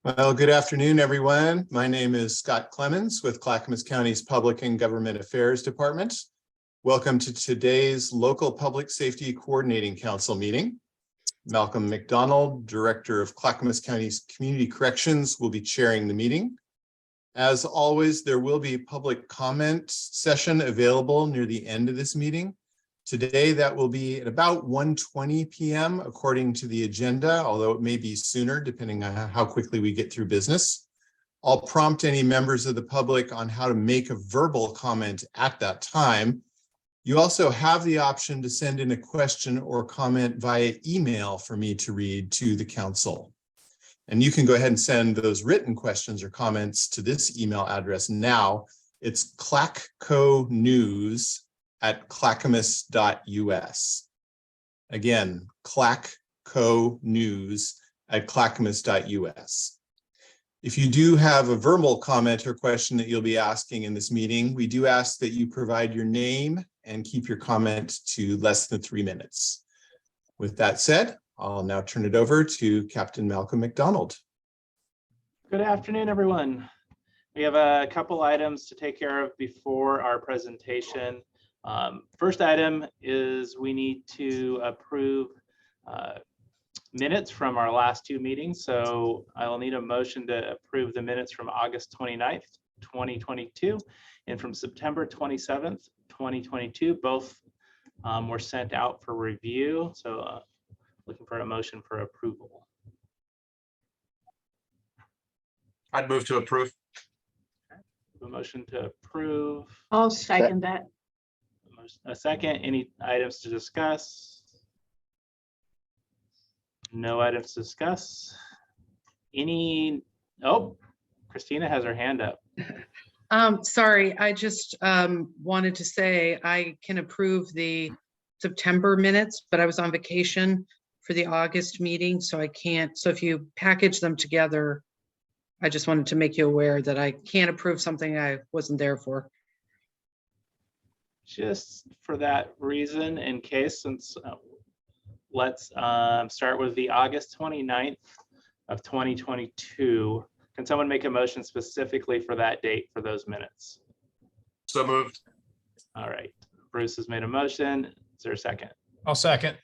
Well, good afternoon, everyone. My name is Scott Clemens with Clackamas County's Public and Government Affairs Department. Welcome to today's Local Public Safety Coordinating Council meeting. Malcolm McDonald, Director of Clackamas County's Community Corrections, will be chairing the meeting. As always, there will be a public comment session available near the end of this meeting. Today, that will be at about 1:20 p.m. according to the agenda, although it may be sooner depending on how quickly we get through business. I'll prompt any members of the public on how to make a verbal comment at that time. You also have the option to send in a question or comment via email for me to read to the council. And you can go ahead and send those written questions or comments to this email address now. It's clacconews@clackamas.us. Again, clacconews@clackamas.us. If you do have a verbal comment or question that you'll be asking in this meeting, we do ask that you provide your name and keep your comment to less than 3 minutes. With that said, I'll now turn it over to Captain Malcolm McDonald. Good afternoon, everyone. We have a couple items to take care of before our presentation. First item is we need to approve minutes from our last two meetings. So I will need a motion to approve the minutes from August 29th, 2022, and from September 27th, 2022. Both were sent out for review. So looking for a motion for approval. I'd move to approve. A motion to approve. I'll second that. A second. Any items to discuss? No items to discuss. Oh, Christina has her hand up. Sorry, I just wanted to say I can approve the September minutes, but I was on vacation for the August meeting, so I can't. So if you package them together, I just wanted to make you aware that I can't approve something I wasn't there for. Just for that reason, in case, since let's start with the August 29th of 2022. Can someone make a motion specifically for that date for those minutes? So moved. All right, Bruce has made a motion. Is there a second? I'll second.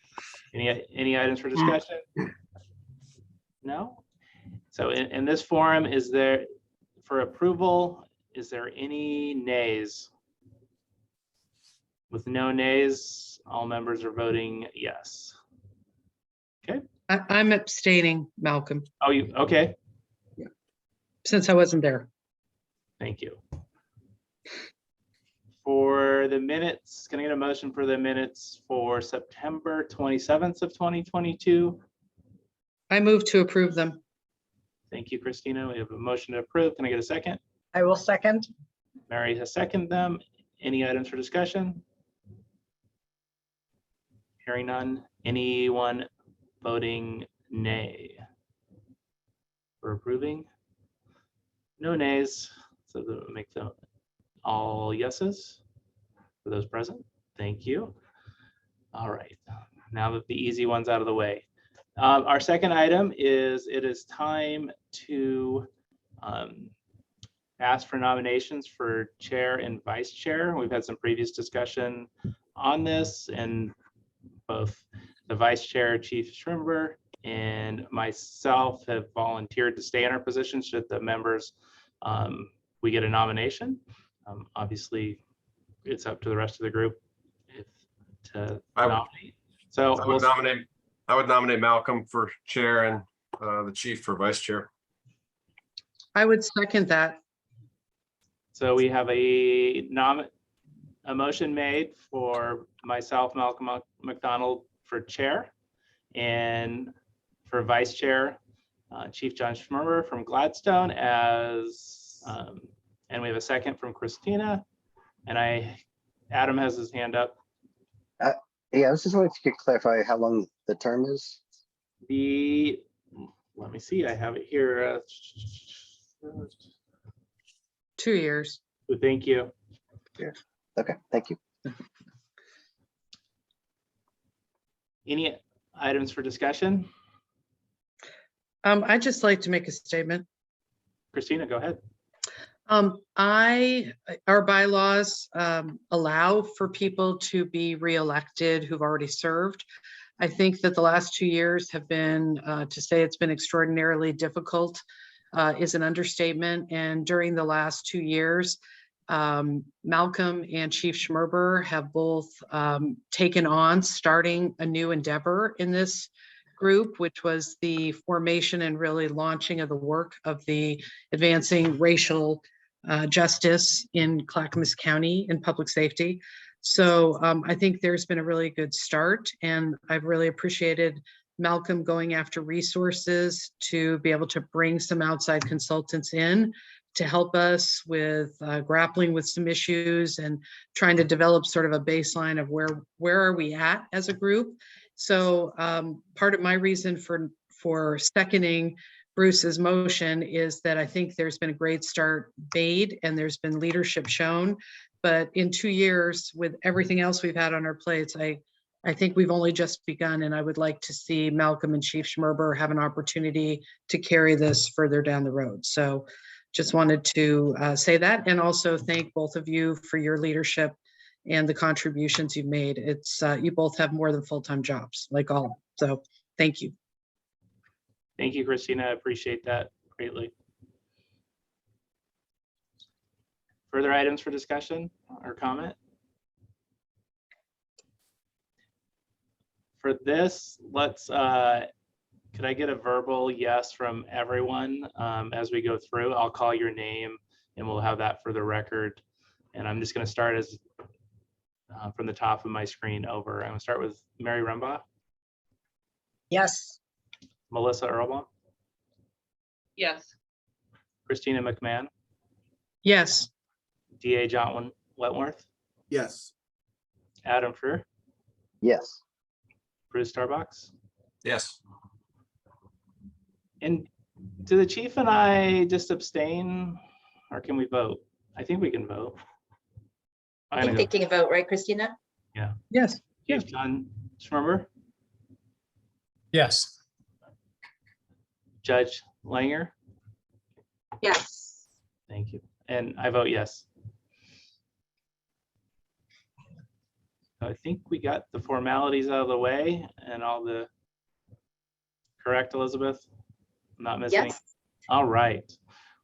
Any items for discussion? No? So in this forum, is there, for approval, is there any nays? With no nays, all members are voting yes. Okay. I'm abstaining, Malcolm, Oh, you, okay. since I wasn't there. Thank you. For the minutes, can I get a motion for the minutes for September 27th of 2022? I move to approve them. Thank you, Christina. We have a motion to approve. Can I get a second? I will second. Mary has seconded them. Any items for discussion? Hearing none. Anyone voting nay for approving? No nays, so that would make them all yeses for those present. Thank you. All right, now that the easy one's out of the way. Our second item is it is time to ask for nominations for chair and vice chair. We've had some previous discussion on this, and both the vice chair, Chief Schrimber, and myself have volunteered to stay in our position should the members we get a nomination. Obviously, it's up to the rest of the group to nominate. So I would nominate Malcolm for chair and the chief for vice chair. I would second that. So we have a motion made for myself, Malcolm McDonald, for chair, and for vice chair, Chief John Schmerber from Gladstone, as and we have a second from Christina, and Adam has his hand up. Yeah, I was just wondering if you could clarify how long the term is. Let me see, I have it here. 2 years. Thank you. Yeah. Okay, thank you. Any items for discussion? I'd just like to make a statement. Christina, go ahead. Our bylaws allow for people to be reelected who've already served. I think that the last 2 years have been, to say it's been extraordinarily difficult is an understatement. And during the last 2 years, Malcolm and Chief Schmerber have both taken on starting a new endeavor in this group, which was the formation and really launching of the work of the Advancing Racial Justice in Clackamas County in public safety. So I think there's been a really good start, and I've really appreciated Malcolm going after resources to be able to bring some outside consultants in to help us with grappling with some issues and trying to develop sort of a baseline of where are we at as a group. So part of my reason for seconding Bruce's motion is that I think there's been a great start made and there's been leadership shown. But in 2 years, with everything else we've had on our plates, I think we've only just begun, and I would like to see Malcolm and Chief Schmerber have an opportunity to carry this further down the road. So just wanted to say that, and also thank both of you for your leadership and the contributions you've made. It's you both have more than full-time jobs, like all. So thank you. Thank you, Christina. I appreciate that greatly. Further items for discussion or comment? For this, let's, could I get a verbal yes from everyone as we go through? I'll call your name and we'll have that for the record. And I'm just going to start as from the top of my screen over. I'm going to start with Mary Rumbaugh, Yes. Melissa Earlbaum, Yes. Christina McMahon, Yes. DA John Wentworth, Yes. Adam Freer, Yes. Bruce Starbucks. Yes. And do the chief and I just abstain, or can we vote? I think we can vote. I think taking a vote, right, Christina? Yes. Chief John Schmerber, Yes. Judge Langer. Yes. Thank you. And I vote yes. I think we got the formalities out of the way and all the, correct, Elizabeth? I'm not missing? Yes. All right.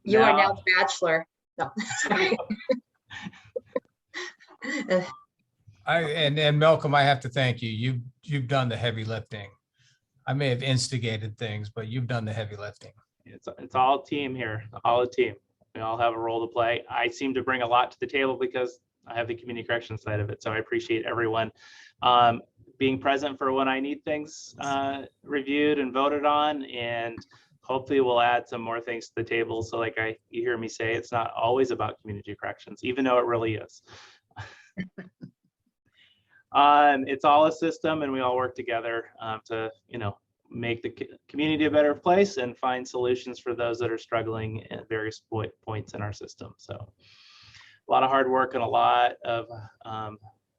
You are now the bachelor. No. Sorry. And Malcolm, I have to thank you. You've done the heavy lifting. I may have instigated things, but you've done the heavy lifting. It's all team here, all a team. We all have a role to play. I seem to bring a lot to the table because I have the community correction side of it. So I appreciate everyone being present for when I need things reviewed and voted on. And hopefully we'll add some more things to the table. So like you hear me say, it's not always about community corrections, even though it really is. It's all a system and we all work together to, make the community a better place and find solutions for those that are struggling at various points in our system. So a lot of hard work and a lot of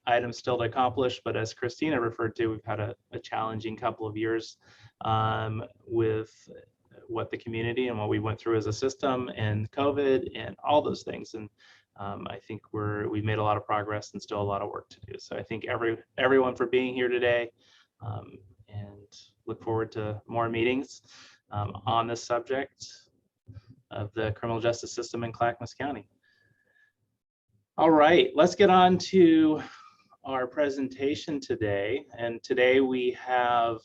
items still to accomplish. But as Christina referred to, we've had a challenging couple of years with what the community and what we went through as a system and COVID and all those things. And I think we've made a lot of progress and still a lot of work to do. So I thank everyone for being here today and look forward to more meetings on this subject of the criminal justice system in Clackamas County. All right, let's get on to our presentation today. And today we have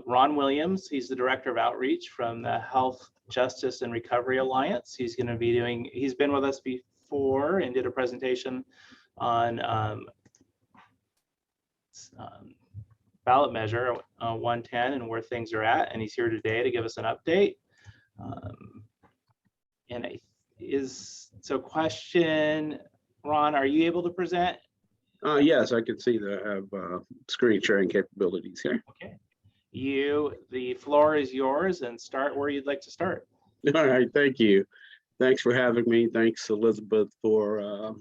Ron Williams. He's the Director of Outreach from the Health, Justice, and Recovery Alliance. He's going to be he's been with us before and did a presentation on ballot measure 110 and where things are at. And he's here today to give us an update. Question, Ron, are you able to present? Yes, I can see that I have screen sharing capabilities here. Okay. The floor is yours and start where you'd like to start. All right, thank you. Thanks for having me. Thanks, Elizabeth, for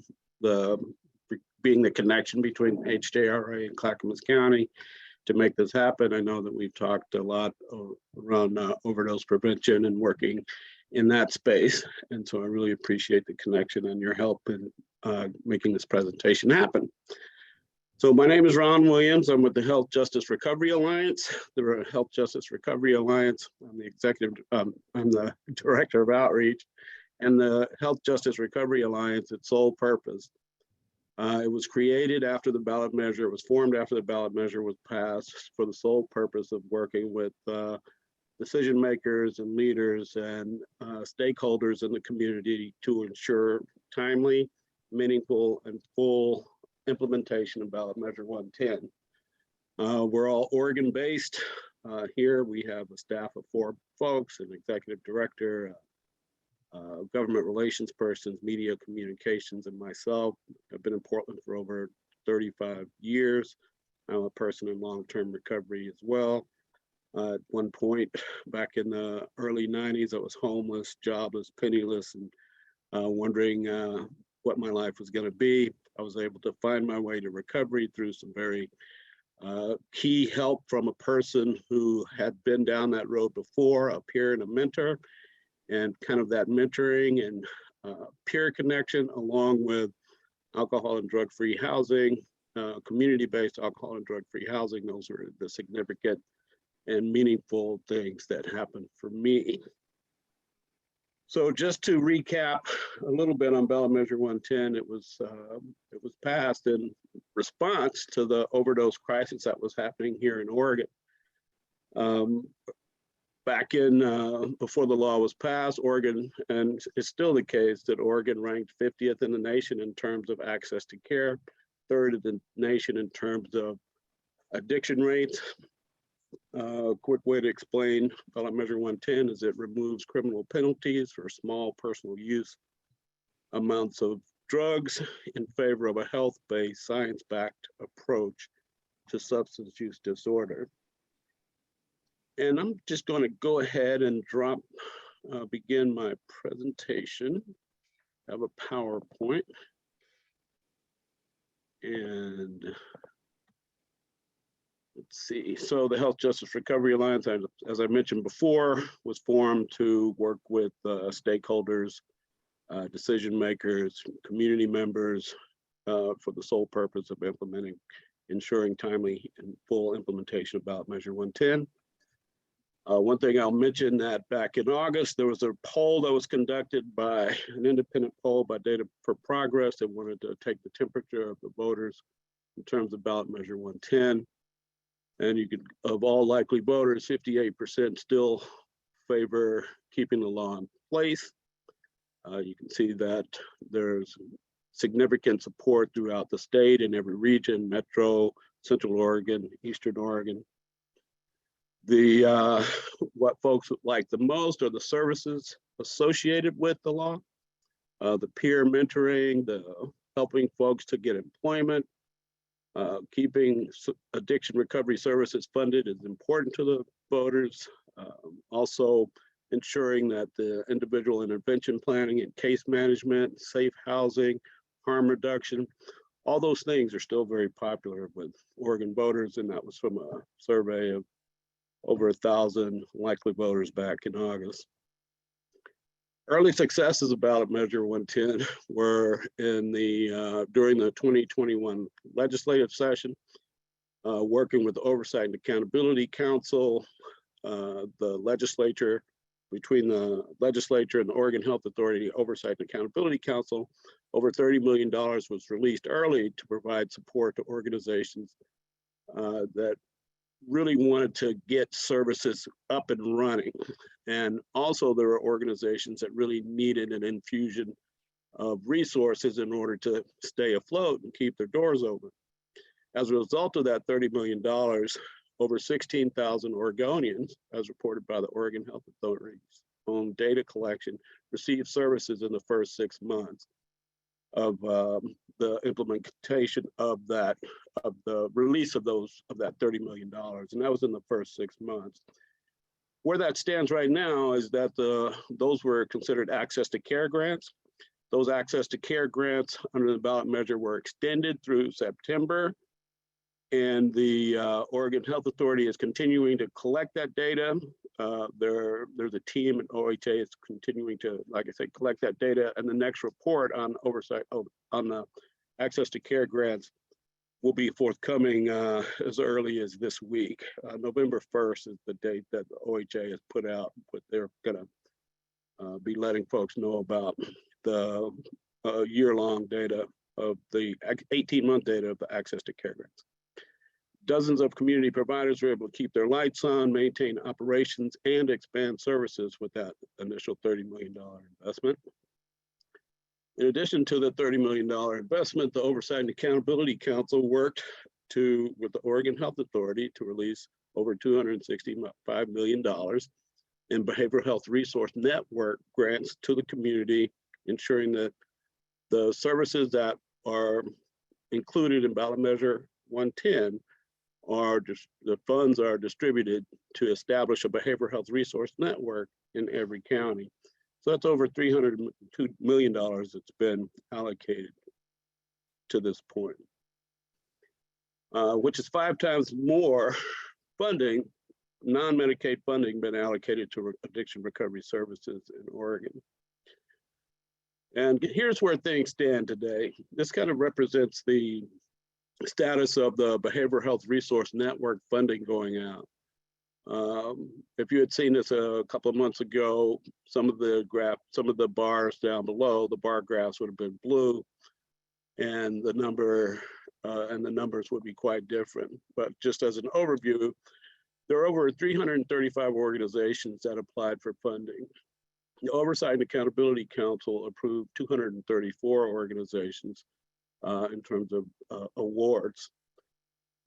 being the connection between HJRA and Clackamas County to make this happen. I know that we've talked a lot around overdose prevention and working in that space. And so I really appreciate the connection and your help in making this presentation happen. So my name is Ron Williams. I'm with the Health Justice Recovery Alliance. The Health Justice Recovery Alliance, I'm the Director of Outreach, and the Health Justice Recovery Alliance, its sole purpose. It was created after the ballot measure. It was formed after the ballot measure was passed for the sole purpose of working with decision makers and leaders and stakeholders in the community to ensure timely, meaningful, and full implementation of ballot measure 110. We're all Oregon-based. Here we have a staff of 4 folks, an executive director, government relations persons, media communications, and myself. I've been in Portland for over 35 years. I'm a person in long-term recovery as well. At one point back in the early 90s, I was homeless, jobless, penniless, and wondering what my life was going to be. I was able to find my way to recovery through some very key help from a person who had been down that road before, a peer and a mentor, and kind of that mentoring and peer connection, along with alcohol and drug-free housing, community-based alcohol and drug-free housing. Those are the significant and meaningful things that happened for me. So just to recap a little bit on ballot measure 110, it was passed in response to the overdose crisis that was happening here in Oregon. Back in before the law was passed, Oregon, and it's still the case that Oregon ranked 50th in the nation in terms of access to care, 3rd in the nation in terms of addiction rates. Quick way to explain ballot measure 110 is it removes criminal penalties for small personal use amounts of drugs in favor of a health-based, science-backed approach to substance use disorder. And I'm just going to go ahead and begin my presentation. I have a PowerPoint. And let's see. So the Health Justice Recovery Alliance, as I mentioned before, was formed to work with stakeholders, decision makers, community members for the sole purpose of ensuring timely and full implementation of ballot measure 110. One thing I'll mention that back in August, there was a poll that was conducted by an independent poll by Data for Progress that wanted to take the temperature of the voters in terms of ballot measure 110. And you could, of all likely voters, 58% still favor keeping the law in place. You can see that there's significant support throughout the state in every region, Metro, Central Oregon, Eastern Oregon. What folks like the most are the services associated with the law, the peer mentoring, the helping folks to get employment, keeping addiction recovery services funded is important to the voters. Also ensuring that the individual intervention planning and case management, safe housing, harm reduction, all those things are still very popular with Oregon voters. And that was from a survey of over 1,000 likely voters back in August. Early successes of ballot measure 110 were in during the 2021 legislative session, working with the Oversight and Accountability Council, the legislature, between the legislature and the Oregon Health Authority Oversight and Accountability Council, over $30 million was released early to provide support to organizations that really wanted to get services up and running. And also there were organizations that really needed an infusion of resources in order to stay afloat and keep their doors open. As a result of that $30 million, over 16,000 Oregonians, as reported by the Oregon Health Authority's own data collection, received services in the first 6 months of the implementation of the release of that $30 million. And that was in the first 6 months. Where that stands right now is that those were considered access to care grants. Those access to care grants under the ballot measure were extended through September. And the Oregon Health Authority is continuing to collect that data. There's a team at OHA is continuing to, like I said, collect that data. And the next report on oversight on the access to care grants will be forthcoming as early as this week. November 1st is the date that the OHA has put out, but they're gonna be letting folks know about the year-long data of the 18-month data of the access to care grants. Dozens of community providers are able to keep their lights on, maintain operations, and expand services with that initial $30 million investment. In addition to the $30 million investment, the Oversight and Accountability Council worked with the Oregon Health Authority to release over $265 million in behavioral health resource network grants to the community, ensuring that the services that are included in ballot measure 110 the funds are distributed to establish a behavioral health resource network in every county. So that's over $302 million that's been allocated to this point, which is 5 times more funding, non-Medicaid funding, been allocated to addiction recovery services in Oregon. And here's where things stand today. This kind of represents the status of the behavioral health resource network funding going out. If you had seen this a couple of months ago, some of the bars down below, the bar graphs would have been blue, and the numbers would be quite different. But just as an overview, there are over 335 organizations that applied for funding. The Oversight and Accountability Council approved 234 organizations in terms of awards.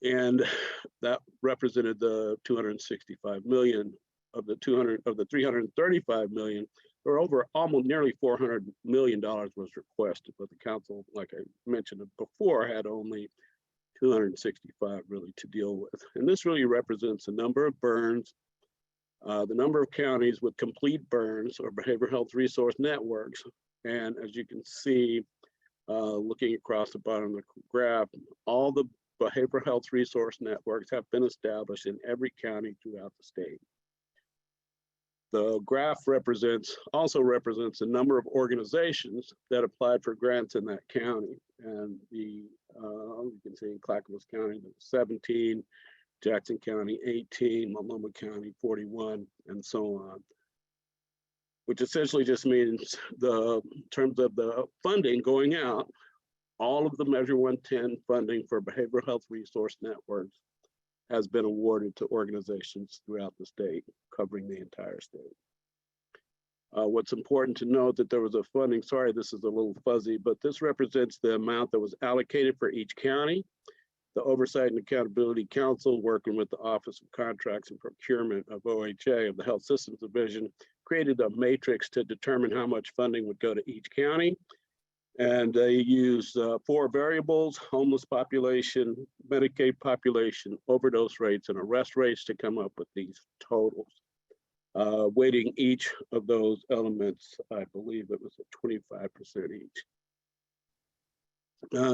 And that represented the 265 million of the 335 million, or over almost nearly $400 million was requested, but the council, like I mentioned before, had only 265 really to deal with. And this really represents the number of burns, the number of counties with complete burns or behavioral health resource networks. And as you can see, looking across the bottom of the graph, all the behavioral health resource networks have been established in every county throughout the state. The graph also represents the number of organizations that applied for grants in that county. And you can see in Clackamas County, there was 17, Jackson County, 18, Multnomah County, 41, and so on. Which essentially just means in terms of the funding going out, all of the Measure 110 funding for behavioral health resource networks has been awarded to organizations throughout the state, covering the entire state. What's important to note that there was a funding, sorry, this is a little fuzzy, but this represents the amount that was allocated for each county. The Oversight and Accountability Council, working with the Office of Contracts and Procurement of OHA of the Health Systems Division, created a matrix to determine how much funding would go to each county. And they used 4 variables: homeless population, Medicaid population, overdose rates, and arrest rates to come up with these totals. Weighting each of those elements, I believe it was at 25% each.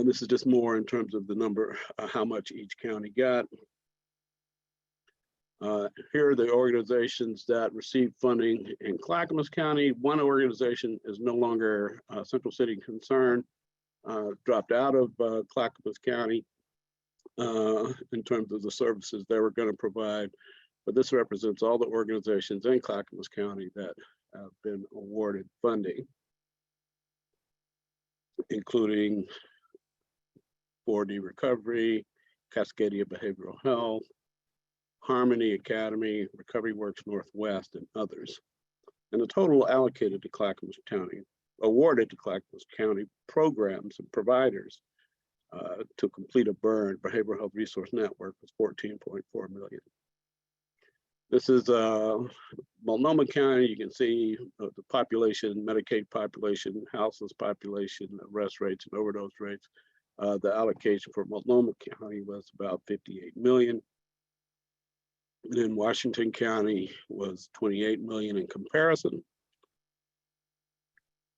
This is just more in terms of the number, how much each county got. Here are the organizations that received funding in Clackamas County. One organization is no longer Central City Concern, dropped out of Clackamas County in terms of the services they were going to provide. But this represents all the organizations in Clackamas County that have been awarded funding, including 4D Recovery, Cascadia Behavioral Health, Harmony Academy, Recovery Works Northwest, and others. And the total allocated to Clackamas County, awarded to Clackamas County programs and providers to complete a burn behavioral health resource network was $14.4 million. This is Multnomah County. You can see the population, Medicaid population, houseless population, arrest rates, and overdose rates. The allocation for Multnomah County was about $58 million. And then Washington County was $28 million in comparison.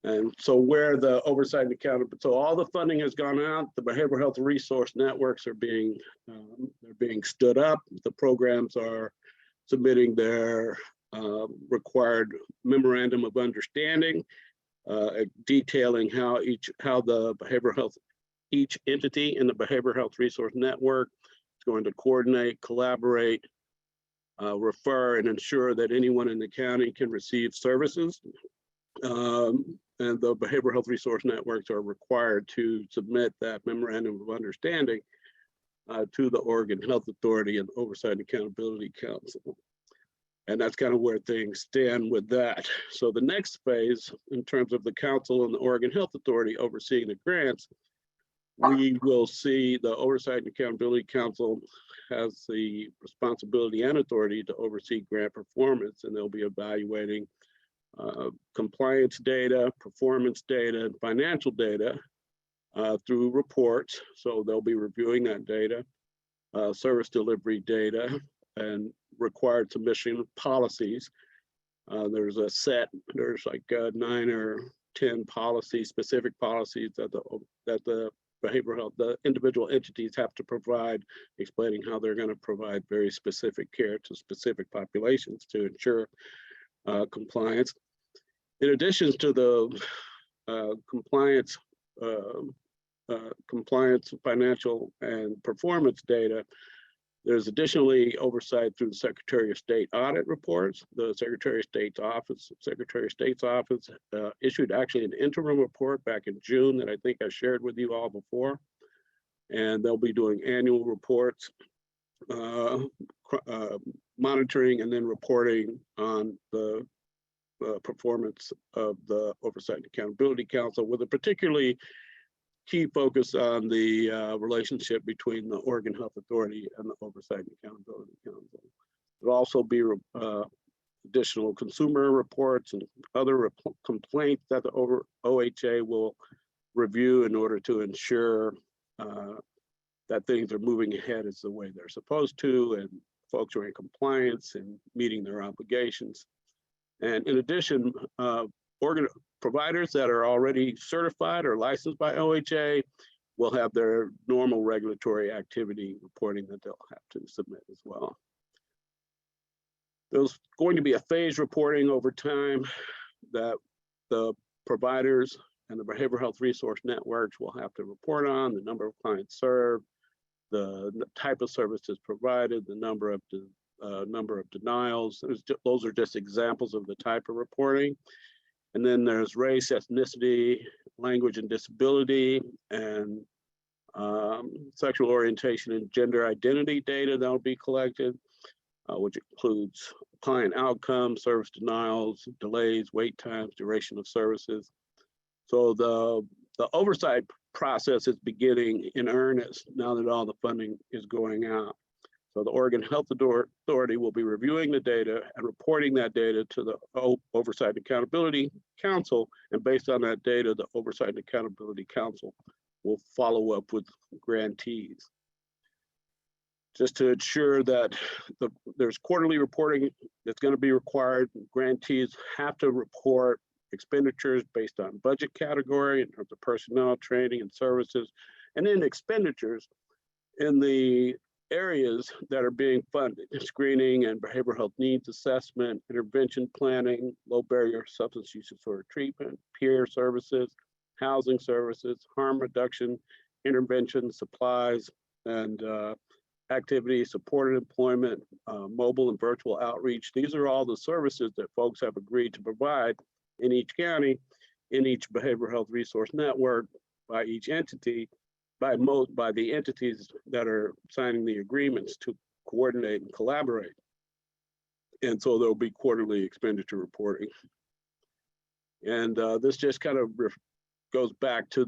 And so where the oversight and accountability, so all the funding has gone out, the behavioral health resource networks are being, they're being stood up. The programs are submitting their required memorandum of understanding, detailing how the behavioral health, each entity in the behavioral health resource network is going to coordinate, collaborate, refer, and ensure that anyone in the county can receive services. And the behavioral health resource networks are required to submit that memorandum of understanding to the Oregon Health Authority and Oversight and Accountability Council. And that's kind of where things stand with that. So the next phase, in terms of the council and the Oregon Health Authority overseeing the grants, we will see the Oversight and Accountability Council has the responsibility and authority to oversee grant performance, and they'll be evaluating compliance data, performance data, and financial data through reports. So they'll be reviewing that data, service delivery data, and required submission policies. There's like 9 or 10 policies, specific policies that the behavioral health, the individual entities have to provide, explaining how they're going to provide very specific care to specific populations to ensure compliance. In addition to the compliance, financial and performance data, there's additionally oversight through the Secretary of State audit reports. The Secretary of State's office issued actually an interim report back in June that I think I shared with you all before. And they'll be doing annual reports, monitoring and then reporting on the performance of the Oversight and Accountability Council, with a particularly key focus on the relationship between the Oregon Health Authority and the Oversight and Accountability Council. There'll also be additional consumer reports and other complaints that the OHA will review in order to ensure that things are moving ahead as the way they're supposed to, and folks are in compliance and meeting their obligations. And in addition, providers that are already certified or licensed by OHA will have their normal regulatory activity reporting that they'll have to submit as well. There's going to be a phased reporting over time that the providers and the behavioral health resource networks will have to report on: the number of clients served, the type of services provided, the number of denials. Those are just examples of the type of reporting. And then there's race, ethnicity, language and disability, and sexual orientation and gender identity data that will be collected, which includes client outcomes, service denials, delays, wait times, duration of services. So the oversight process is beginning in earnest now that all the funding is going out. So the Oregon Health Authority will be reviewing the data and reporting that data to the Oversight and Accountability Council. And based on that data, the Oversight and Accountability Council will follow up with grantees. Just to ensure that there's quarterly reporting that's going to be required. Grantees have to report expenditures based on budget category in terms of personnel, training, and services, and then expenditures in the areas that are being funded: screening and behavioral health needs assessment, intervention planning, low barrier substance use disorder treatment, peer services, housing services, harm reduction, intervention, supplies, and activities, supported employment, mobile and virtual outreach. These are all the services that folks have agreed to provide in each county, in each behavioral health resource network, by each entity, by the entities that are signing the agreements to coordinate and collaborate. And so there'll be quarterly expenditure reporting. And this just kind of goes back to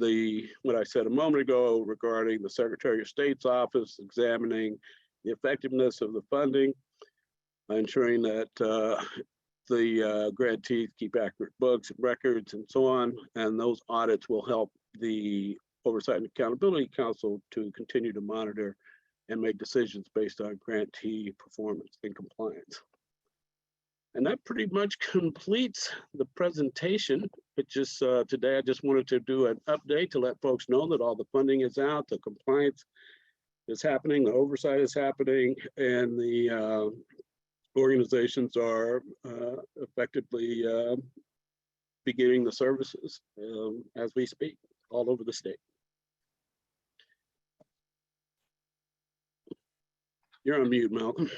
what I said a moment ago regarding the Secretary of State's office examining the effectiveness of the funding, ensuring that the grantees keep accurate books and records and so on. And those audits will help the Oversight and Accountability Council to continue to monitor and make decisions based on grantee performance and compliance. And that pretty much completes the presentation. It's just today, I just wanted to do an update to let folks know that all the funding is out, the compliance is happening, the oversight is happening, and the organizations are effectively beginning the services as we speak all over the state. You're on mute, Malcolm.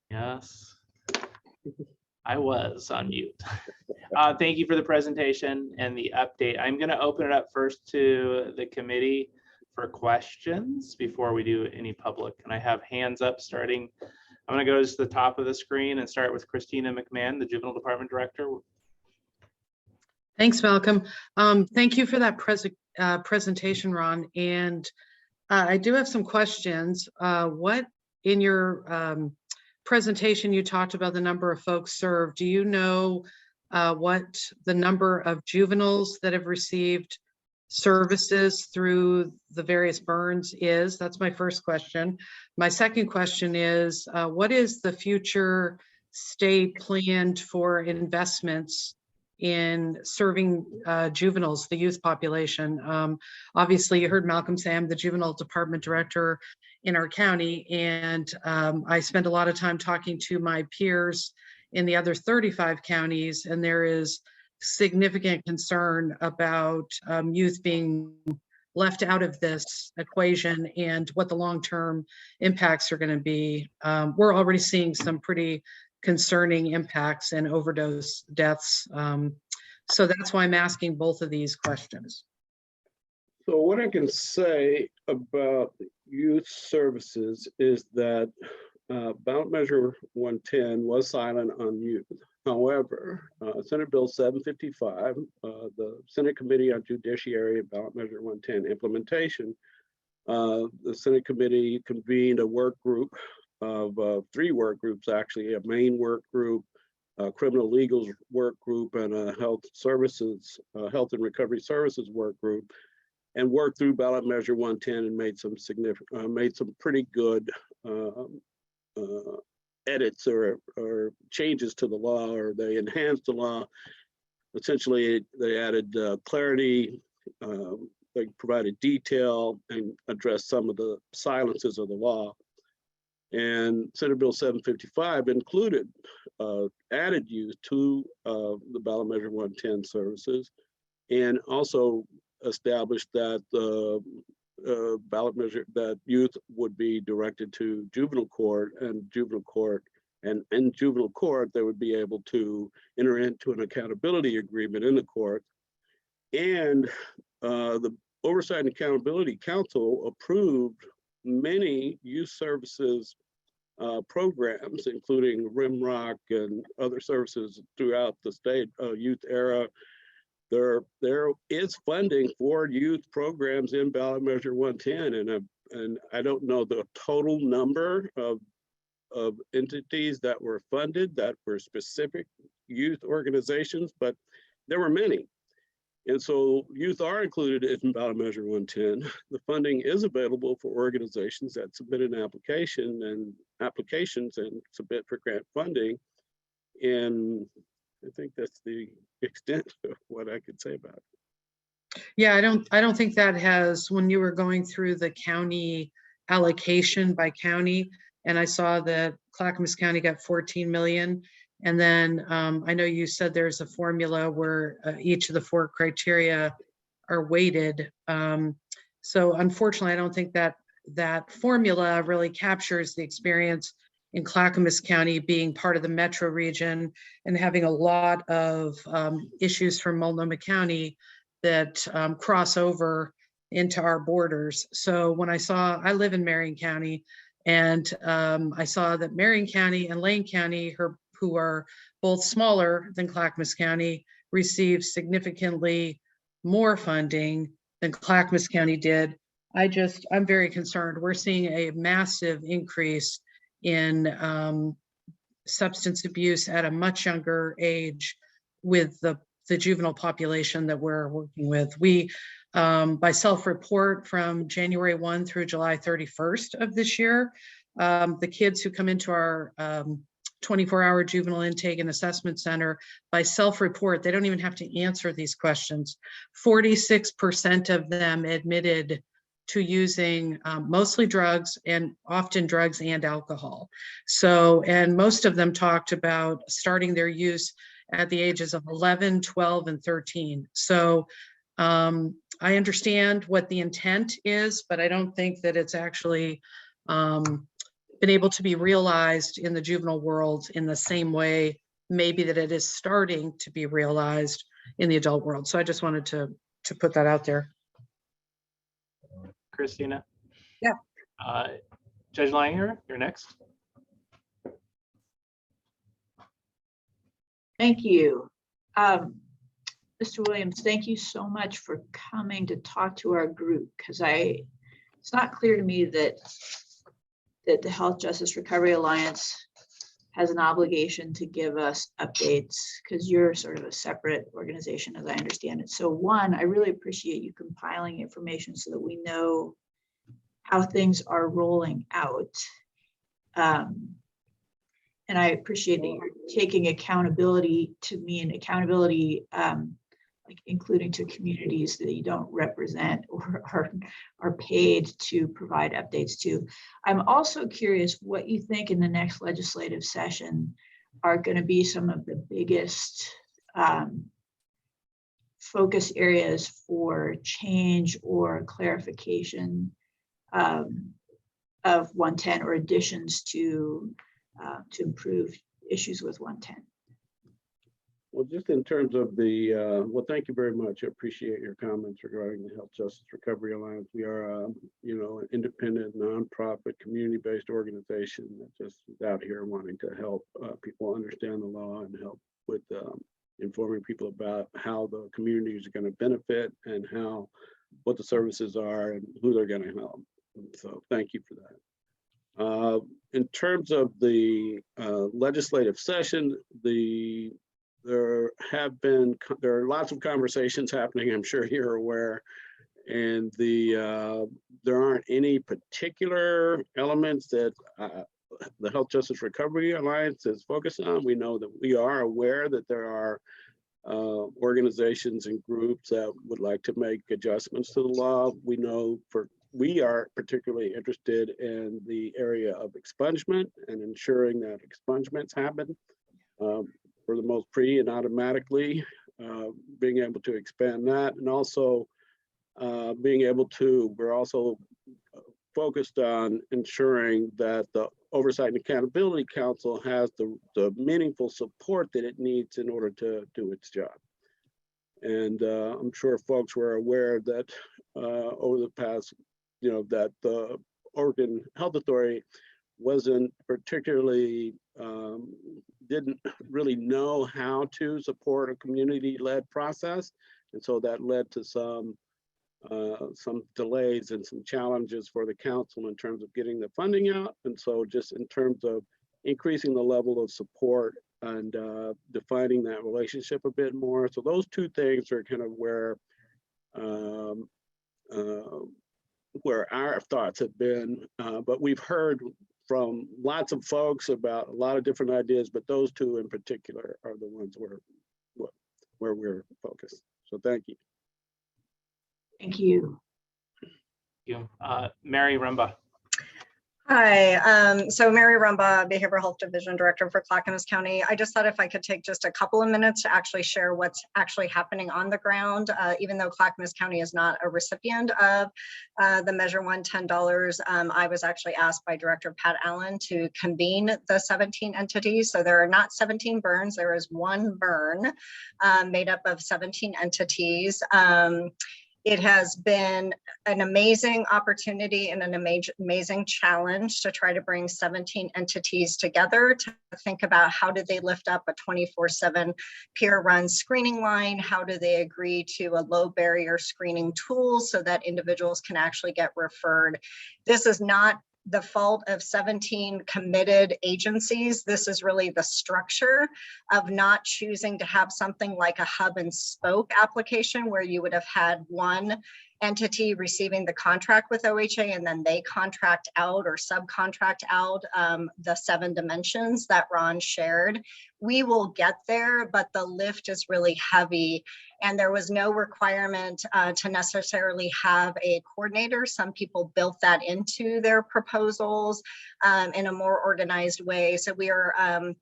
Yes, I was on mute. Thank you for the presentation and the update. I'm going to open it up first to the committee for questions before we do any public. And I have hands up starting. I'm going to go to the top of the screen and start with Christina McMahon, the Juvenile Department Director. Thanks, Malcolm. Thank you for that presentation, Ron. And I do have some questions. What in your presentation, you talked about the number of folks served. Do you know what the number of juveniles that have received services through the various burns is? That's my first question. My second question is, what is the future state planned for investments in serving juveniles, the youth population? Obviously, you heard Malcolm say I'm the Juvenile Department Director in our county, and I spend a lot of time talking to my peers in the other 35 counties, and there is significant concern about youth being left out of this equation and what the long-term impacts are going to be. We're already seeing some pretty concerning impacts and overdose deaths. So that's why I'm asking both of these questions. So what I can say about youth services is that ballot measure 110 was silent on youth. However, Senate Bill 755, the Senate Committee on Judiciary and Ballot Measure 110 implementation, the Senate Committee convened a work group of 3 work groups, actually, a main work group, a criminal legals work group, and a health and recovery services work group, and worked through ballot measure 110 and made some pretty good edits or changes to the law, or they enhanced the law. Essentially, they added clarity, they provided detail, and addressed some of the silences of the law. And Senate Bill 755 included added youth to the ballot measure 110 services, and also established that the ballot measure that youth would be directed to juvenile court, and in juvenile court they would be able to enter into an accountability agreement in the court. And the Oversight and Accountability Council approved many youth services programs, including Rimrock and other services throughout the state, Youth Era. There is funding for youth programs in ballot measure 110, and I don't know the total number of entities that were funded that were specific youth organizations, but there were many. And so youth are included in ballot measure 110. The funding is available for organizations that submit an applications and submit for grant funding. And I think that's the extent of what I could say about it. Yeah, I don't think that has, when you were going through the county allocation by county, and I saw that Clackamas County got 14 million. And then I know you said there's a formula where each of the 4 criteria are weighted. So unfortunately, I don't think that formula really captures the experience in Clackamas County being part of the metro region and having a lot of issues from Multnomah County that cross over into our borders. So when I live in Marion County, and I saw that Marion County and Lane County, who are both smaller than Clackamas County, received significantly more funding than Clackamas County did. I'm very concerned. We're seeing a massive increase in substance abuse at a much younger age with the juvenile population that we're working with. We, by self-report from January 1 through July 31st of this year, the kids who come into our 24-hour juvenile intake and assessment center by self-report. They don't even have to answer these questions. 46% of them admitted to using mostly drugs, and often drugs and alcohol. So, and most of them talked about starting their use at the ages of 11, 12, and 13. So I understand what the intent is, but I don't think that it's actually been able to be realized in the juvenile world in the same way maybe that it is starting to be realized in the adult world. So I just wanted to put that out there. Christina? Yeah. Judge Langer, you're next. Thank you. Mr. Williams, thank you so much for coming to talk to our group, because it's not clear to me that the Health Justice Recovery Alliance has an obligation to give us updates, because you're sort of a separate organization, as I understand it. So one, I really appreciate you compiling information so that we know how things are rolling out. And I appreciate that you're taking accountability to me, and accountability, like including to communities that you don't represent or are paid to provide updates to. I'm also curious what you think in the next legislative session are going to be some of the biggest focus areas for change or clarification of 110 or additions to improve issues with 110. Well, just in terms of the, well, thank you very much. I appreciate your comments regarding the Health Justice Recovery Alliance. We are, you know, an independent, nonprofit, community-based organization that just is out here wanting to help people understand the law and help with informing people about how the communities are going to benefit and what the services are and who they're going to help. And so thank you for that. In terms of the legislative session, there are lots of conversations happening, I'm sure you're aware, and there aren't any particular elements that the Health Justice Recovery Alliance is focused on. We know that we are aware that there are organizations and groups that would like to make adjustments to the law. We know we are particularly interested in the area of expungement and ensuring that expungements happen for the most pre and automatically, being able to expand that, and also we're also focused on ensuring that the Oversight and Accountability Council has the meaningful support that it needs in order to do its job. And I'm sure folks were aware that over the past, that the Oregon Health Authority wasn't particularly, didn't really know how to support a community-led process. And so that led to some delays and some challenges for the council in terms of getting the funding out. And so just in terms of increasing the level of support and defining that relationship a bit more. So those two things are kind of where our thoughts have been, but we've heard from lots of folks about a lot of different ideas, but those two in particular are the ones where we're focused. So thank you. Thank you. Thank you. Mary Rumba. Hi, so Mary Rumba, Behavioral Health Division Director for Clackamas County. I just thought if I could take just a couple of minutes to actually share what's actually happening on the ground, even though Clackamas County is not a recipient of the Measure 110 dollars. I was actually asked by Director Pat Allen to convene the 17 entities. So there are not 17 burns, there is one burn made up of 17 entities. It has been an amazing opportunity and an amazing challenge to try to bring 17 entities together to think about how do they lift up a 24/7 peer-run screening line, how do they agree to a low barrier screening tool so that individuals can actually get referred. This is not the fault of 17 committed agencies. This is really the structure of not choosing to have something like a hub and spoke application where you would have had one entity receiving the contract with OHA, and then they contract out or subcontract out the 7 dimensions that Ron shared. We will get there, but the lift is really heavy, and there was no requirement to necessarily have a coordinator. Some people built that into their proposals in a more organized way. So we are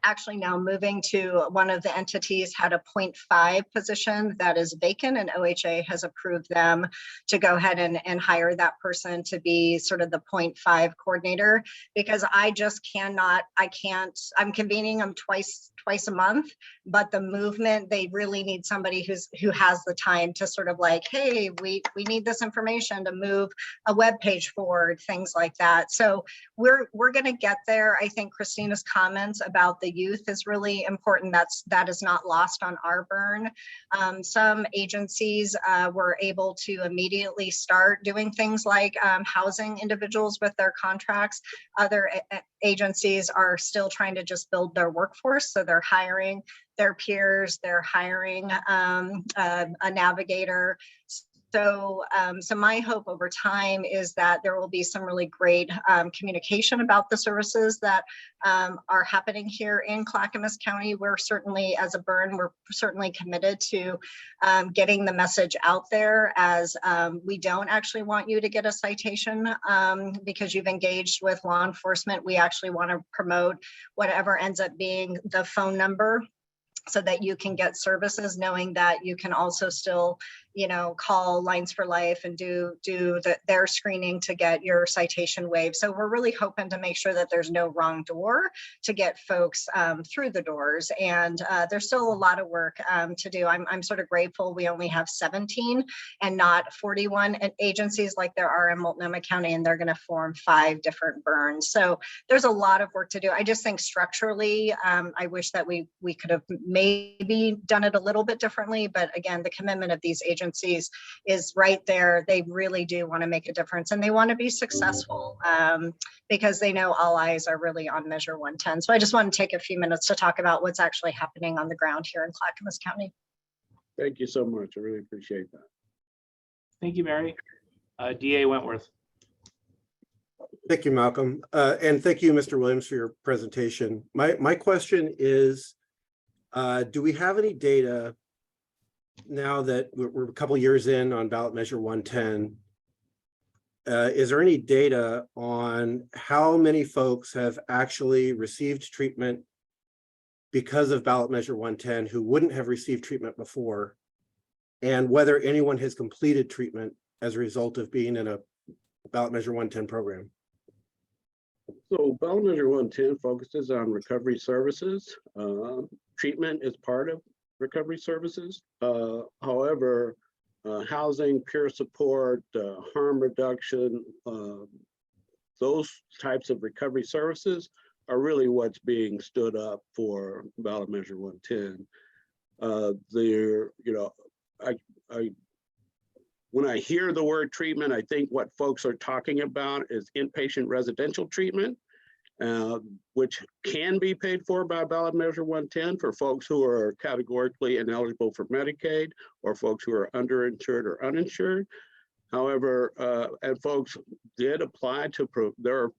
actually now moving to one of the entities had a 0.5 position that is vacant, and OHA has approved them to go ahead and hire that person to be sort of the 0.5 coordinator, because I just cannot, I'm convening them twice a month, but the movement, they really need somebody who has the time to sort of like, hey, we need this information to move a web page forward, things like that. So we're going to get there. I think Christina's comments about the youth is really important. That is not lost on our burn. Some agencies were able to immediately start doing things like housing individuals with their contracts. Other agencies are still trying to just build their workforce. So they're hiring their peers, they're hiring a navigator. So my hope over time is that there will be some really great communication about the services that are happening here in Clackamas County. We're certainly, as a burn, we're certainly committed to getting the message out there, as we don't actually want you to get a citation because you've engaged with law enforcement. We actually want to promote whatever ends up being the phone number, so that you can get services, knowing that you can also still, call Lines for Life and do their screening to get your citation waived. So we're really hoping to make sure that there's no wrong door to get folks through the doors. And there's still a lot of work to do. I'm sort of grateful we only have 17 and not 41 agencies like there are in Multnomah County, and they're going to form 5 different burns. So there's a lot of work to do. I just think structurally, I wish that we could have maybe done it a little bit differently. But again, the commitment of these agencies is right there. They really do want to make a difference, and they want to be successful because they know all eyes are really on Measure 110. So I just want to take a few minutes to talk about what's actually happening on the ground here in Clackamas County. Thank you so much. I really appreciate that. Thank you, Mary. DA Wentworth. Thank you, Malcolm. And thank you, Mr. Williams, for your presentation. My question is, do we have any data now that we're a couple years in on ballot measure 110? Is there any data on how many folks have actually received treatment because of ballot measure 110 who wouldn't have received treatment before, and whether anyone has completed treatment as a result of being in a ballot measure 110 program? So ballot measure 110 focuses on recovery services. Treatment is part of recovery services. However, housing, peer support, harm reduction, those types of recovery services are really what's being stood up for ballot measure 110. When I hear the word treatment, I think what folks are talking about is inpatient residential treatment, which can be paid for by ballot measure 110 for folks who are categorically ineligible for Medicaid, or folks who are underinsured or uninsured. However, and folks did apply to, there are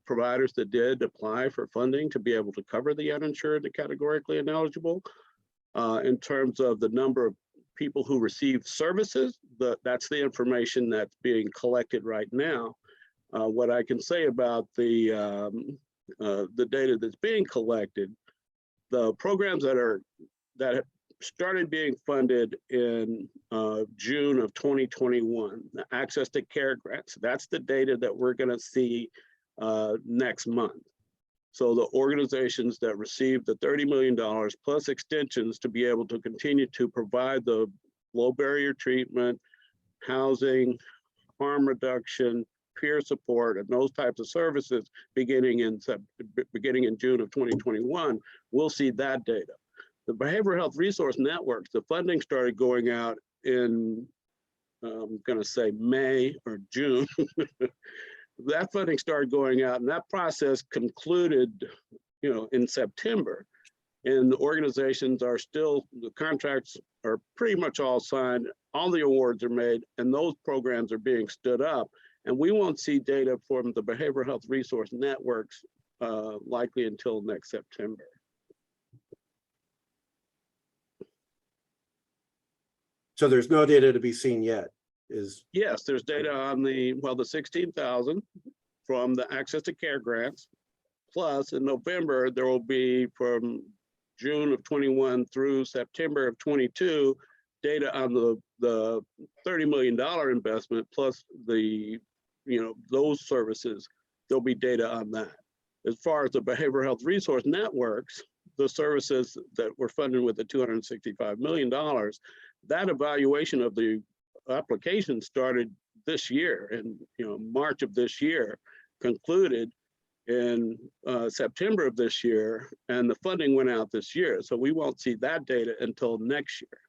providers that did apply for funding to be able to cover the uninsured and categorically ineligible. In terms of the number of people who receive services, that's the information that's being collected right now. What I can say about the data that's being collected, the programs that have started being funded in June of 2021, the Access to Care grants, that's the data that we're going to see next month. So the organizations that received the $30 million plus extensions to be able to continue to provide the low barrier treatment, housing, harm reduction, peer support, and those types of services beginning in June of 2021, we'll see that data. The Behavioral Health Resource Networks, the funding started going out in, I'm going to say May or June. That funding started going out, and that process concluded, in September. And the organizations are still, the contracts are pretty much all signed. all the awards are made and those programs are being stood up. And we won't see data from the behavioral health resource networks likely until next September. So there's no data to be seen yet, is, Yes, there's data on the 16,000 from the Access to Care grants. Plus in November, there will be from June of 21 through September of 22, data on the $30 million investment plus the, those services. There'll be data on that. As far as the behavioral health resource networks, the services that were funded with the $265 million, that evaluation of the application started this year, in March of this year, concluded in September of this year, and the funding went out this year. So we won't see that data until next year.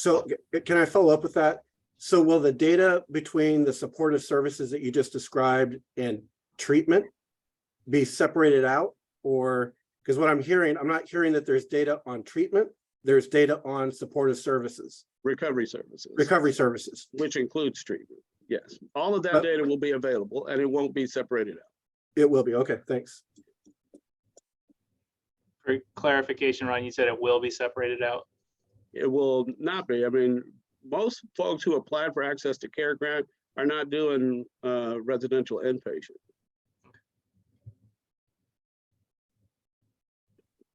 so can I follow up with that? So will the data between the supportive services that you just described and treatment be separated out? Or, because what I'm hearing, I'm not hearing that there's data on treatment, there's data on supportive services. Recovery services. Recovery services. Which includes treatment. Yes, all of that data will be available and it won't be separated out. It will be, okay, thanks. For clarification, Ron, you said it will be separated out. It will not be. I mean, most folks who applied for Access to Care grant are not doing residential inpatient.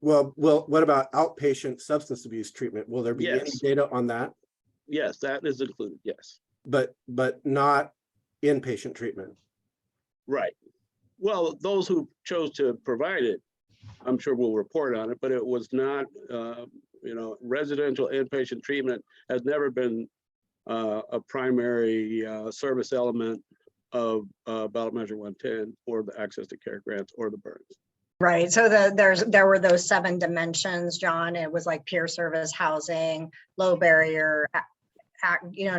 Well, what about outpatient substance abuse treatment? Will there be any Yes. data on that? Yes, that is included, yes. But not inpatient treatment? Right. Well, those who chose to provide it, I'm sure will report on it, but it was not, residential inpatient treatment has never been a primary service element of ballot measure 110 or the Access to Care grants or the Burns. Right, so there were those 7 dimensions, John. It was like peer service, housing, low barrier,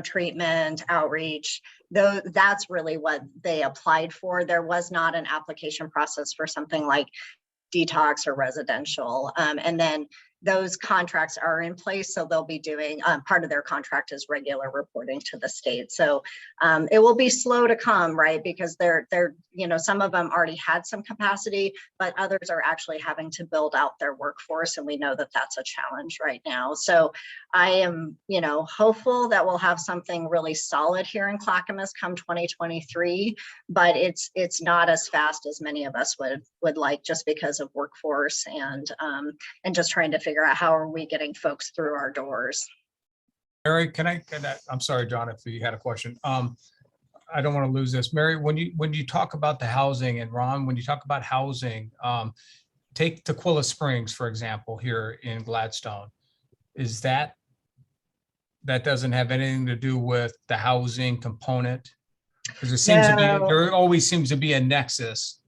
treatment, outreach. Though that's really what they applied for. There was not an application process for something like detox or residential. And then those contracts are in place, so they'll be doing part of their contract is regular reporting to the state. So it will be slow to come, right? Because they're some of them already had some capacity, but others are actually having to build out their workforce, and we know that that's a challenge right now. So I am, hopeful that we'll have something really solid here in Clackamas come 2023, but it's not as fast as many of us would like, just because of workforce and just trying to figure out how are we getting folks through our doors. Mary, I'm sorry, John, if you had a question. I don't want to lose this. Mary, when you talk about the housing, and Ron, when you talk about housing, take Tequila Springs, for example, here in Gladstone. Is that doesn't have anything to do with the housing component? Because it seems to be, there always seems to be a nexus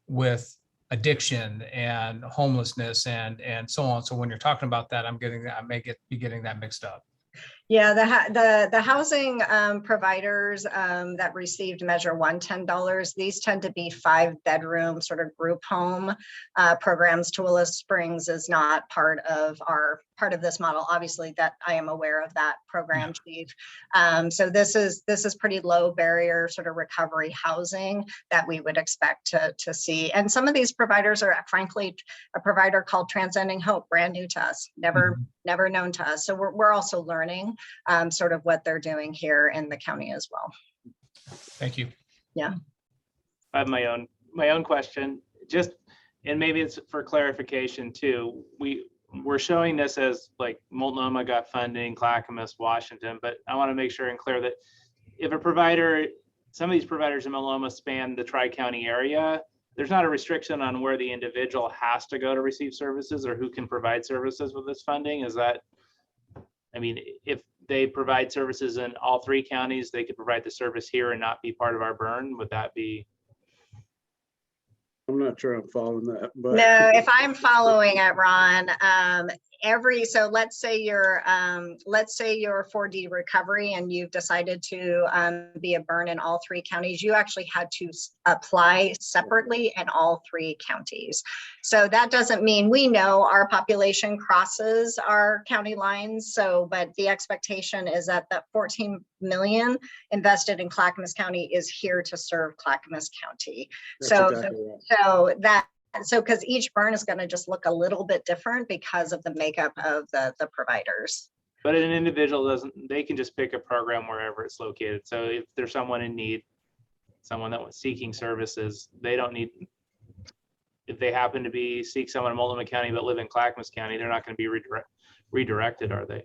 with addiction and homelessness and so on. So when you're talking about that, I may be getting that mixed up. Yeah, the housing providers that received Measure 110 dollars, these tend to be 5-bedroom sort of group home programs. Tequila Springs is not part of this model. Obviously, that I am aware of that program, Chief. So this is pretty low barrier sort of recovery housing that we would expect to see. And some of these providers are frankly a provider called Transcending Hope, brand new to us, never known to us. So we're also learning sort of what they're doing here in the county as well. Thank you. Yeah. I have my own question, and maybe it's for clarification too. We're showing this as like Multnomah got funding, Clackamas, Washington, but I want to make sure and clear that if some of these providers in Multnomah span the Tri-County area, there's not a restriction on where the individual has to go to receive services or who can provide services with this funding. If they provide services in all 3 counties, they could provide the service here and not be part of our burn. Would that be? I'm not sure I'm following that, but. No, if I'm following it, Ron, So let's say you're 4D recovery and you've decided to be a burn in all 3 counties, you actually had to apply separately in all 3 counties. So that doesn't mean, we know our population crosses our county lines. So, but the expectation is that the 14 million invested in Clackamas County is here to serve Clackamas County. That's So, exactly right. because each burn is going to just look a little bit different because of the makeup of the providers. But an individual they can just pick a program wherever it's located. So if there's someone in need, someone that was seeking services, they don't need, if they happen to seek someone in Multnomah County but live in Clackamas County, they're not going to be redirected, are they?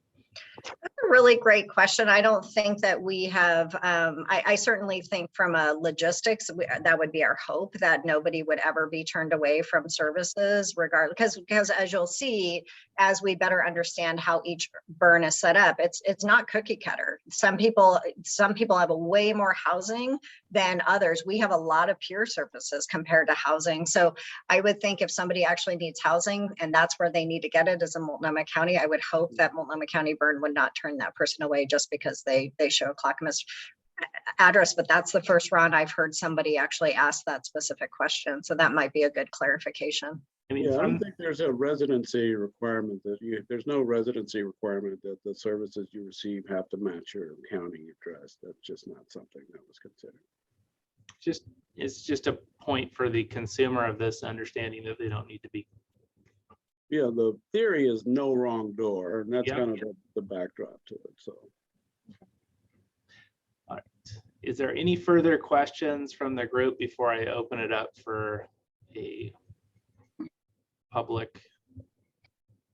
That's a really great question. I don't think that we have, I certainly think from a logistics, that would be our hope, that nobody would ever be turned away from services regardless, because as you'll see, as we better understand how each burn is set up, it's not cookie cutter. Some people have a way more housing than others. We have a lot of peer services compared to housing. So I would think if somebody actually needs housing and that's where they need to get it is in Multnomah County, I would hope that Multnomah County burn would not turn that person away just because they show a Clackamas address. But that's the first round I've heard somebody actually ask that specific question. So that might be a good clarification. I mean, Yeah, I don't think there's a residency requirement there's no residency requirement that the services you receive have to match your county address. That's just not something that was considered. it's just a point for the consumer of this understanding that they don't need to be. Yeah, the theory is no wrong door, and that's Yep. kind of the backdrop to it, so. All right. Is there any further questions from the group before I open it up for a public?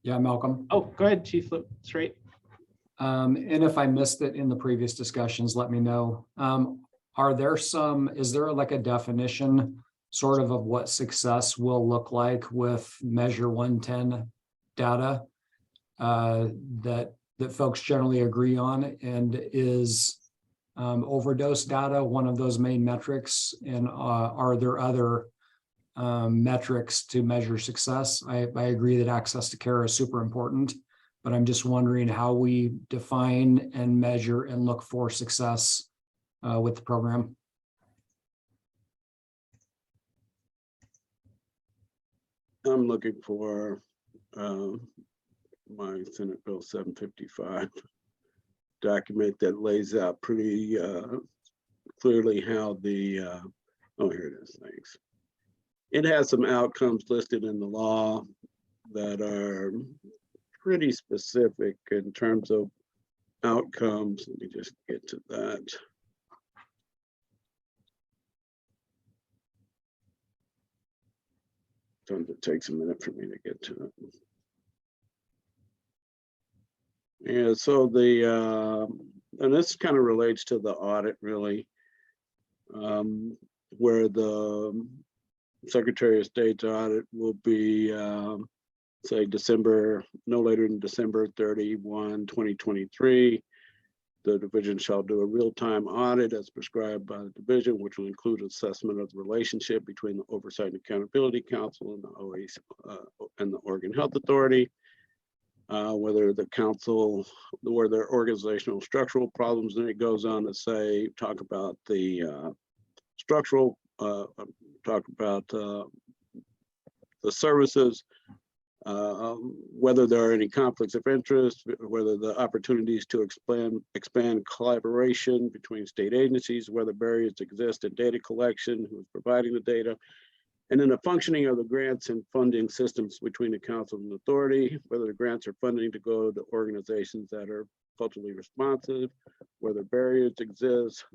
Yeah, Malcolm. Oh, go ahead, Chief Straight. And if I missed it in the previous discussions, let me know. Is there like a definition sort of what success will look like with Measure 110 data that folks generally agree on? And is overdose data one of those main metrics? And are there other metrics to measure success? I agree that access to care is super important, but I'm just wondering how we define and measure and look for success with the program. I'm looking for my Senate Bill 755 document that lays out pretty clearly how the, oh, here it is, thanks. It has some outcomes listed in the law that are pretty specific in terms of outcomes. Let me just get to that. Sometimes it takes a minute for me to get to it. Yeah, so and this kind of relates to the audit really, where the Secretary of State's audit will be, say no later than December 31, 2023. The division shall do a real-time audit as prescribed by the division, which will include assessment of the relationship between the Oversight and Accountability Council and the OAC and the Oregon Health Authority. Whether the council, where there are organizational structural problems, and it goes on to talk about the structural, talk about the services, whether there are any conflicts of interest, whether the opportunities to expand collaboration between state agencies, whether barriers exist in data collection, who's providing the data, and then the functioning of the grants and funding systems between the council and authority, whether the grants are funding to go to organizations that are culturally responsive, whether barriers exist,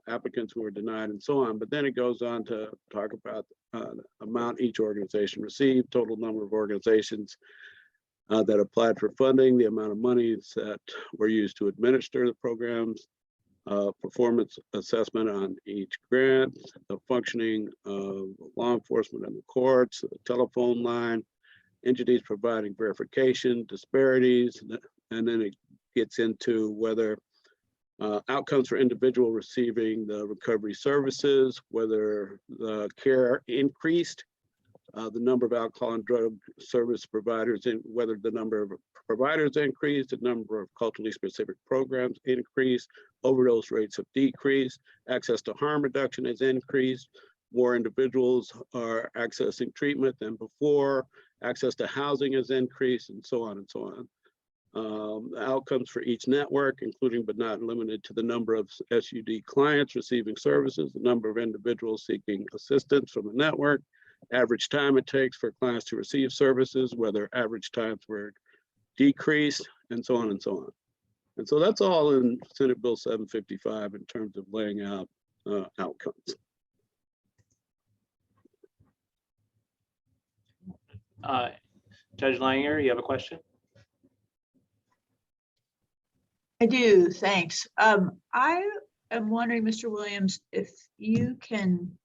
applicants who are denied, and so on. But then it goes on to talk about the amount each organization received, total number of organizations that applied for funding, the amount of money that were used to administer the programs, performance assessment on each grant, the functioning of law enforcement and the courts, the telephone line, entities providing verification, disparities, and then it gets into whether outcomes for individual receiving the recovery services, whether the care increased the number of alcohol and drug service providers, and whether the number of providers increased, the number of culturally specific programs increased, overdose rates have decreased, access to harm reduction has increased, more individuals are accessing treatment than before, access to housing has increased, and so on and so on. Outcomes for each network, including but not limited to the number of SUD clients receiving services, the number of individuals seeking assistance from the network, average time it takes for clients to receive services, whether average times were decreased, and so on and so on. And so that's all in Senate Bill 755 in terms of laying out outcomes. Judge Langer, you have a question? I do, thanks. I am wondering, Mr. Williams, if you can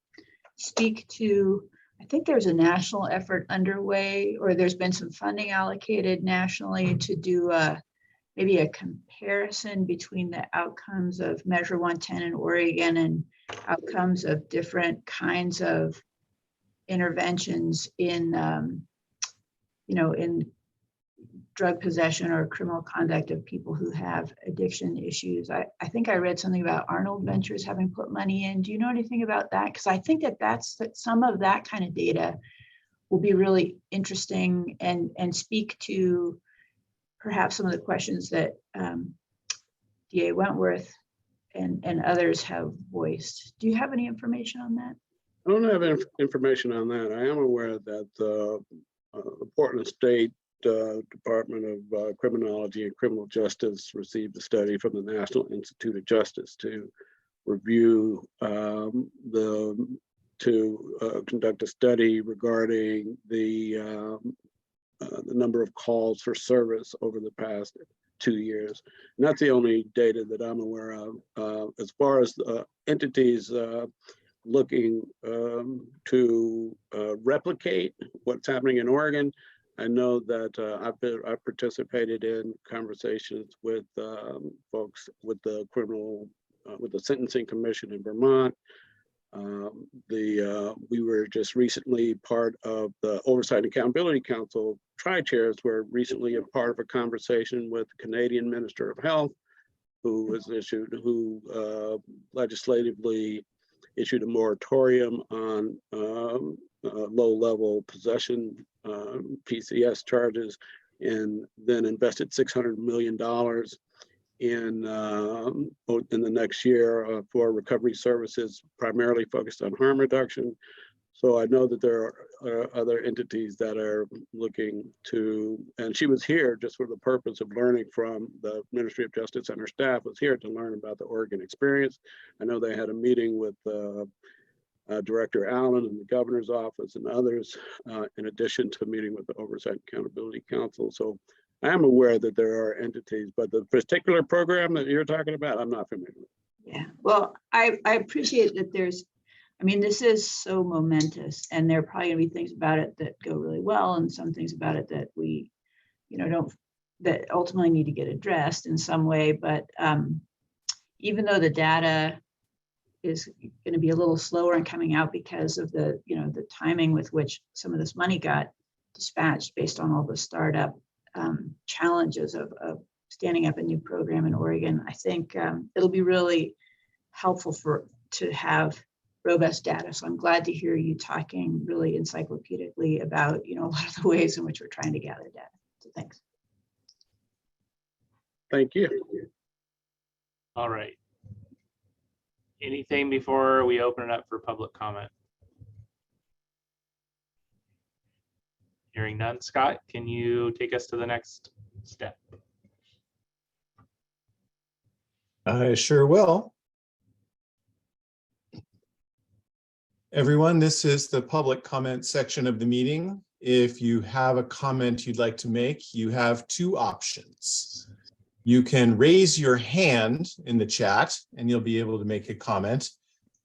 speak to, I think there's a national effort underway, or there's been some funding allocated nationally to do maybe a comparison between the outcomes of Measure 110 in Oregon and outcomes of different kinds of interventions in, in drug possession or criminal conduct of people who have addiction issues. I think I read something about Arnold Ventures having put money in. Do you know anything about that? Because I think that some of that kind of data will be really interesting and speak to perhaps some of the questions that DA Wentworth and others have voiced. Do you have any information on that? I don't have information on that. I am aware that the Portland State Department of Criminology and Criminal Justice received a study from the National Institute of Justice to review conduct a study regarding the number of calls for service over the past 2 years. And that's the only data that I'm aware of. As far as entities looking to replicate what's happening in Oregon, I know that I've participated in conversations with folks with the Sentencing Commission in Vermont. We were just recently part of the Oversight and Accountability Council. Tri-chairs were recently a part of a conversation with the Canadian Minister of Health, who legislatively issued a moratorium on low-level possession PCS charges, and then invested $600 million in the next year for recovery services, primarily focused on harm reduction. So I know that there are other entities that are looking to, and she was here just for the purpose of learning from the Ministry of Justice, and her staff was here to learn about the Oregon experience. I know they had a meeting with Director Allen and the governor's office and others, in addition to meeting with the Oversight and Accountability Council. So I am aware that there are entities, but the particular program that you're talking about, I'm not familiar with. Yeah, well, I appreciate that this is so momentous, and there are probably gonna be things about it that go really well and some things about it that we, that ultimately need to get addressed in some way. But even though the data is going to be a little slower in coming out because of the timing with which some of this money got dispatched based on all the startup challenges of standing up a new program in Oregon, I think it'll be really helpful to have robust data. So I'm glad to hear you talking really encyclopedically about a lot of the ways in which we're trying to gather data. So thanks. Thank you. All right. Anything before we open it up for public comment? Hearing none. Scott, can you take us to the next step? I sure will. Everyone, this is the public comment section of the meeting. If you have a comment you'd like to make, you have two options. You can raise your hand in the chat and you'll be able to make a comment.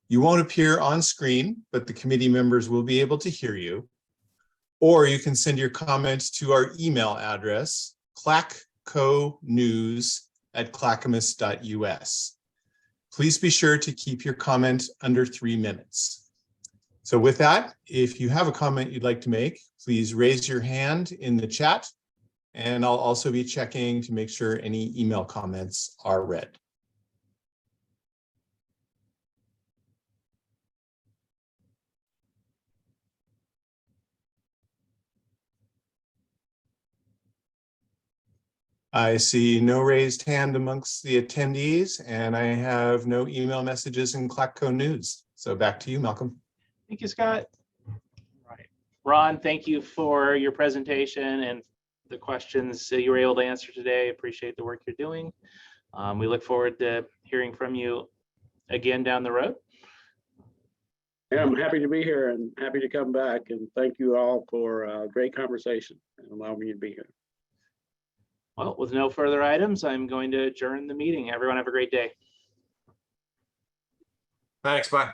You won't appear on screen, but the committee members will be able to hear you. Or you can send your comments to our email address, clacconews@clackamas.us. Please be sure to keep your comment under 3 minutes. So with that, if you have a comment you'd like to make, please raise your hand in the chat. And I'll also be checking to make sure any email comments are read. I see no raised hand amongst the attendees, and I have no email messages in Clacco News. So back to you, Malcolm. Thank you, Scott. Right. Ron, thank you for your presentation and the questions that you were able to answer today. Appreciate the work you're doing. We look forward to hearing from you again down the road. Yeah, I'm happy to be here and happy to come back, and thank you all for a great conversation and allowing me to be here. Well, with no further items, I'm going to adjourn the meeting. Everyone have a great day. Thanks, bye.